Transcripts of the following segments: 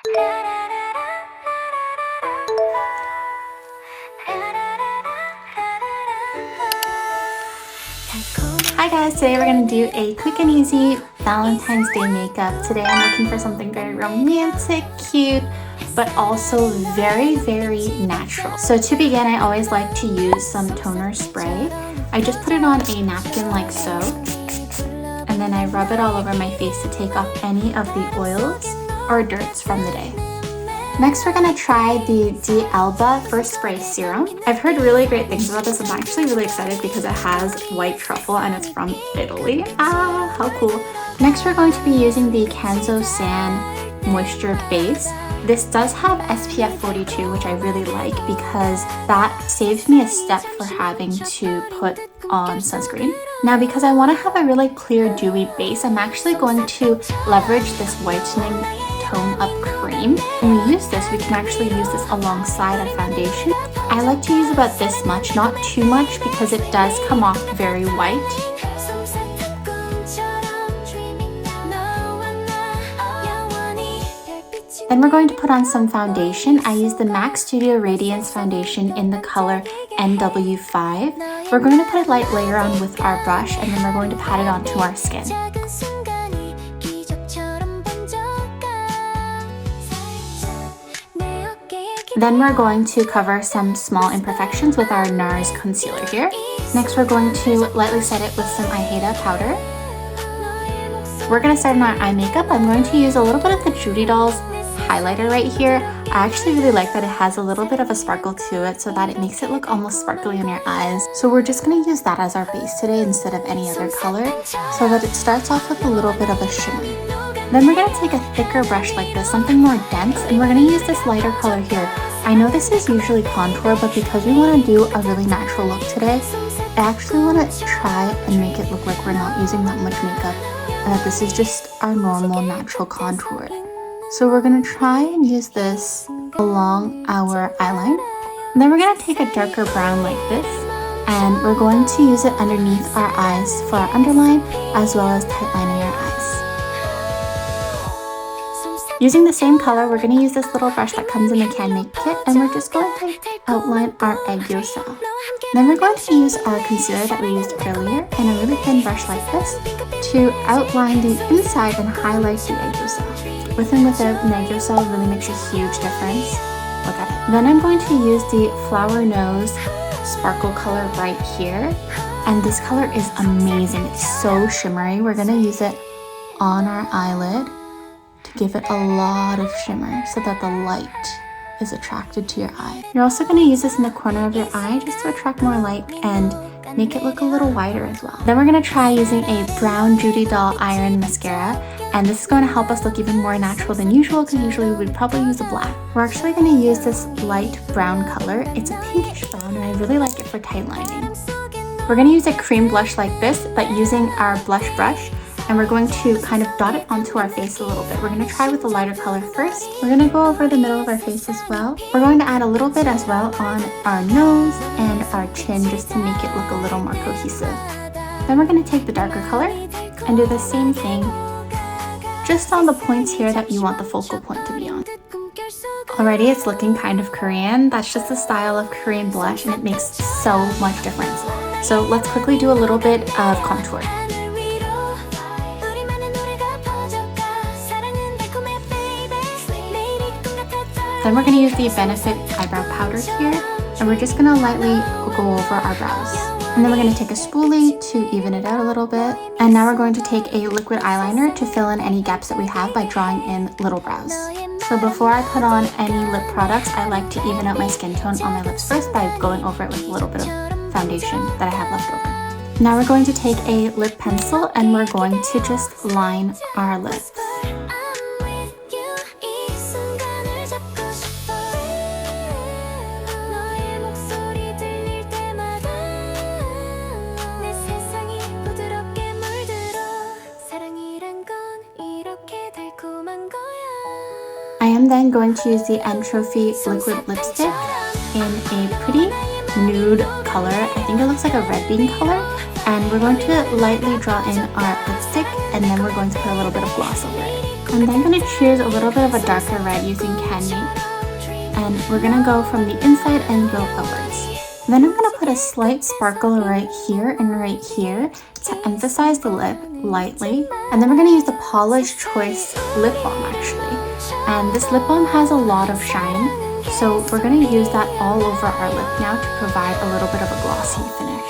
Hi guys, today we're going to do a quick and easy Valentine's Day makeup. Today I'm looking for something very romantic, cute, but also very, very natural. So to begin, I always like to use some toner spray. I just put it on a napkin like so, and then I rub it all over my face to take off any of the oils or dirts from the day. Next, we're gonna try the D'Alba First Spray Serum. I've heard really great things about this. I'm actually really excited because it has white truffle and it's from Italy. Ah, how cool. Next, we're going to be using the Canzo San Moisture Base. This does have SPF 42, which I really like because that saves me a step for having to put on sunscreen. Now, because I wanna have a really clear, dewy base, I'm actually going to leverage this whitening tone up cream. When we use this, we can actually use this alongside our foundation. I like to use about this much, not too much, because it does come off very white. Then we're going to put on some foundation. I use the MAC Studio Radiance foundation in the color NW5. We're going to put a light layer on with our brush, and then we're going to pat it onto our skin. Then we're going to cover some small imperfections with our NARS concealer here. Next, we're going to lightly set it with some Aida powder. We're going to start on our eye makeup. I'm going to use a little bit of the Judy Dolls highlighter right here. I actually really like that it has a little bit of a sparkle to it so that it makes it look almost sparkly on your eyes. So we're just going to use that as our base today instead of any other color so that it starts off with a little bit of a shimmer. Then we're going to take a thicker brush like this, something more dense, and we're going to use this lighter color here. I know this is usually contour, but because we want to do a really natural look today, I actually want to try and make it look like we're not using that much makeup and that this is just our normal natural contour. So we're going to try and use this along our eyeline. And then we're going to take a darker brown like this, and we're going to use it underneath our eyes for our underline as well as tightlining our eyes. Using the same color, we're going to use this little brush that comes in the Can Make kit, and we're just going to outline our egg yolk cell. Then we're going to use our concealer that we used earlier and a really thin brush like this to outline the inside and highlight the egg yolk cell. With and without an egg yolk cell really makes a huge difference. Look at it. Then I'm going to use the Flower Nose Sparkle color right here, and this color is amazing. It's so shimmery. We're going to use it on our eyelid to give it a lot of shimmer so that the light is attracted to your eye. You're also going to use this in the corner of your eye just to attract more light and make it look a little wider as well. Then we're going to try using a brown Judy Doll Iron Mascara, and this is going to help us look even more natural than usual because usually we would probably use a black. We're actually going to use this light brown color. It's a pinkish brown and I really like it for tight lining. We're going to use a cream blush like this, but using our blush brush, and we're going to kind of dot it onto our face a little bit. We're going to try with a lighter color first. We're going to go over the middle of our face as well. We're going to add a little bit as well on our nose and our chin just to make it look a little more cohesive. Then we're going to take the darker color and do the same thing just on the points here that you want the focal point to be on. Already it's looking kind of Korean. That's just the style of Korean blush and it makes so much difference. So let's quickly do a little bit of contour. Then we're going to use the Benefit eyebrow powder here, and we're just going to lightly go over our brows. And then we're going to take a spoolie to even it out a little bit. And now we're going to take a liquid eyeliner to fill in any gaps that we have by drawing in little brows. So before I put on any lip products, I like to even out my skin tone on my lips first by going over it with a little bit of foundation that I have left over. Now we're going to take a lip pencil and we're going to just line our lips. I am then going to use the Entropy liquid lipstick in a pretty nude color. I think it looks like a red bean color. And we're going to lightly draw in our lipstick, and then we're going to put a little bit of gloss over it. And then I'm going to choose a little bit of a darker red using Candy. And we're going to go from the inside and go outwards. Then I'm going to put a slight sparkle right here and right here to emphasize the lip lightly. And then we're going to use the Paula's Choice lip balm actually. And this lip balm has a lot of shine, so we're going to use that all over our lip now to provide a little bit of a glossy finish.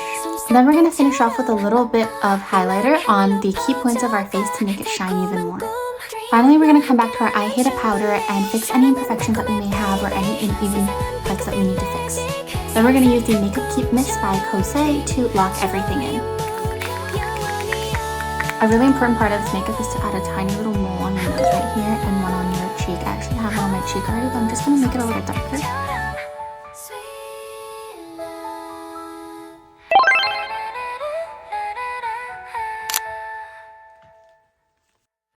And then we're going to finish off with a little bit of highlighter on the key points of our face to make it shine even more. Finally, we're going to come back to our eye shadow powder and fix any imperfections that we may have or any uneven parts that we need to fix. Then we're going to use the Makeup Keep Mist by Kosei to lock everything in. A really important part of this makeup is to add a tiny little mole on your nose right here and one on your cheek. I actually have one on my cheek already, but I'm just going to make it a little darker.